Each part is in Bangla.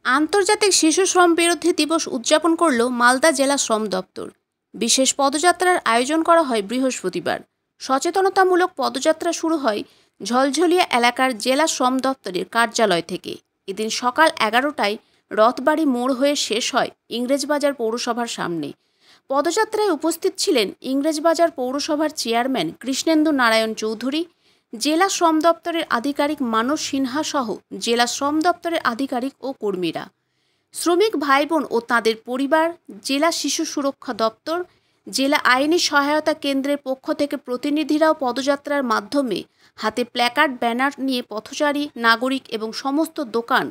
আন্তর্জাতিক শিশু শ্রম বিরোধী দিবস উদযাপন করল মালদা জেলা শ্রম দপ্তর। বিশেষ পদযাত্রার আয়োজন করা হয় বৃহস্পতিবার। সচেতনতামূলক পদযাত্রা শুরু হয় ঝলঝলিয়া এলাকার জেলা শ্রম দপ্তরের কার্যালয় থেকে। এদিন সকাল 11টায় রথবাড়ি মোড় হয়ে শেষ হয় ইংরেজবাজার পৌরসভার সামনে। পদযাত্রায় উপস্থিত ছিলেন ইংরেজবাজার পৌরসভার চেয়ারম্যান কৃষ্ণেন্দু নারায়ণ চৌধুরী, জেলা শ্রম দপ্তরের আধিকারিক মানস সিনহা সহ জেলা শ্রম দপ্তরের আধিকারিক ও কর্মীরা। শ্রমিক ভাই বোন ও তাঁদের পরিবার, জেলা শিশু সুরক্ষা দপ্তর, জেলা আইনি সহায়তা কেন্দ্রের পক্ষ থেকে প্রতিনিধিরাও পদযাত্রার মাধ্যমে হাতে প্ল্যাকার্ড, ব্যানার নিয়ে পথচারী, নাগরিক এবং সমস্ত দোকান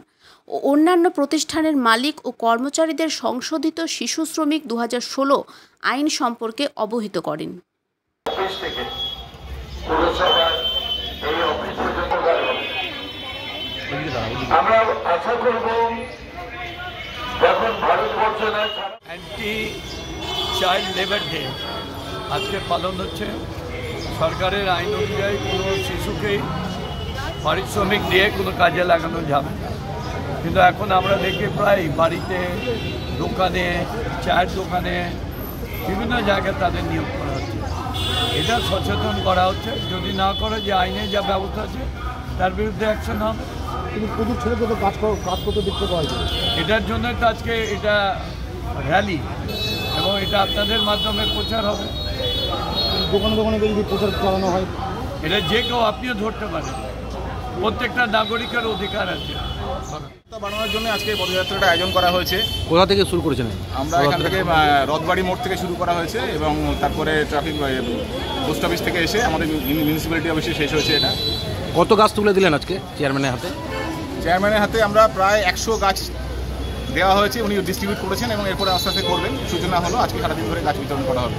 ও অন্যান্য প্রতিষ্ঠানের মালিক ও কর্মচারীদের সংশোধিত শিশু শ্রমিক 2016 আইন সম্পর্কে অবহিত করেন। আমরা আশা করব যখন ভারতবর্ষে অ্যান্টি চাইল্ড লেবার ডে আজকে পালন হচ্ছে। সরকারের আইন অনুযায়ী কোনো শিশুকেই পারিশ্রমিক দিয়ে কোনো কাজে লাগানো যাবে না, কিন্তু এখন আমরা দেখি প্রায় বাড়িতে, দোকানে, চায়ের দোকানে, বিভিন্ন জায়গায় তাদের নিয়োগ করা হচ্ছে। এটা সচেতন করা হচ্ছে, যদি না করে যে আইনে যা ব্যবস্থা আছে তার বিরুদ্ধে অ্যাকশন হবে। কিন্তু প্রচুর ছেলেকে তো কাজ করতে দেখতে পাওয়া যায়। এটার জন্য তো আজকে এটা র্যালি এবং এটা আপনাদের মাধ্যমে প্রচার হবে। দোকানে দোকানে যদি প্রচার চালানো হয়, এটা যে কেউ আপনিও ধরতে পারেন। প্রত্যেকটা নাগরিকের অধিকার আছে। বানানোর জন্য আজকে পদযাত্রাটা আয়োজন করা হয়েছে। কোথা থেকে শুরু করেছেন? আমরা এখান থেকে রথবাড়ি মোড় থেকে শুরু করা হয়েছে এবং তারপরে ট্রাফিক পোস্ট অফিস থেকে এসে আমাদের মিউনিসিপ্যালিটি অফিসে শেষ হয়েছে। এটা কত গাছ তুলে দিলেন আজকে চেয়ারম্যানের হাতে? চেয়ারম্যানের হাতে আমরা প্রায় 100 গাছ দেওয়া হয়েছে, উনি ডিস্ট্রিবিউট করেছেন এবং এরপরে আস্তে আস্তে করবেন। সূচনা হলো, আজকে সারাদিন ধরে গাছ বিতরণ করা হবে।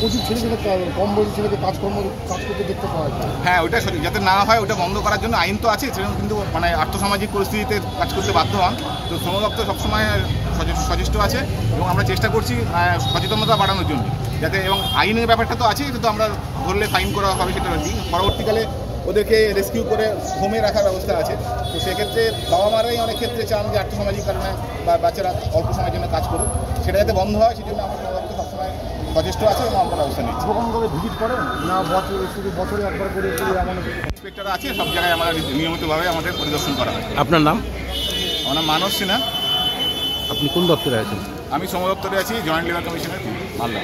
প্রচুর ছেলেকে কম বয়সী ছেলেকে কাজ করতে দেখতে পাওয়া যায়। হ্যাঁ, ওইটা যাতে না হয় ওটা বন্ধ করার জন্য আইন তো আছে, সেরকম কিন্তু মানে আর্থসামাজিক পরিস্থিতিতে কাজ করতে বাধ্য হন। তো শ্রম দপ্তর সবসময় সচেষ্ট আছে এবং আমরা চেষ্টা করছি সচেতনতা বাড়ানোর জন্য, যাতে এবং আইনের ব্যাপারটা তো আছে, কিন্তু আমরা ধরলে ফাইন করা হবে সেটা পরবর্তীকালে ওদেরকে রেস্কিউ করে হোমে রাখার ব্যবস্থা আছে। তো সেক্ষেত্রে বাবা মারাই অনেক ক্ষেত্রে চান যে আর্থসামাজিক কারণে বা বাচ্চারা অল্প সময়ের জন্য কাজ করুক, সেটা যাতে বন্ধ হয় সেই জন্য আমরা শ্রম সবসময় সচেষ্ট আছে এবং আমরা ব্যবস্থা নিচ্ছি। দোকানগুলো ভিজিট করেন না শুধু বছরে একবার করে এমন ইন্সপেক্টর আছে, সব জায়গায় আমরা নিয়মিতভাবে আমাদের পরিদর্শন করা হয়। আপনার নাম? আমার নাম মানস সিনহা। আপনি কোন দপ্তরে আছেন? আমি শ্রম দপ্তরে আছি, জয়েন্ট লেবার কমিশনের মালদা।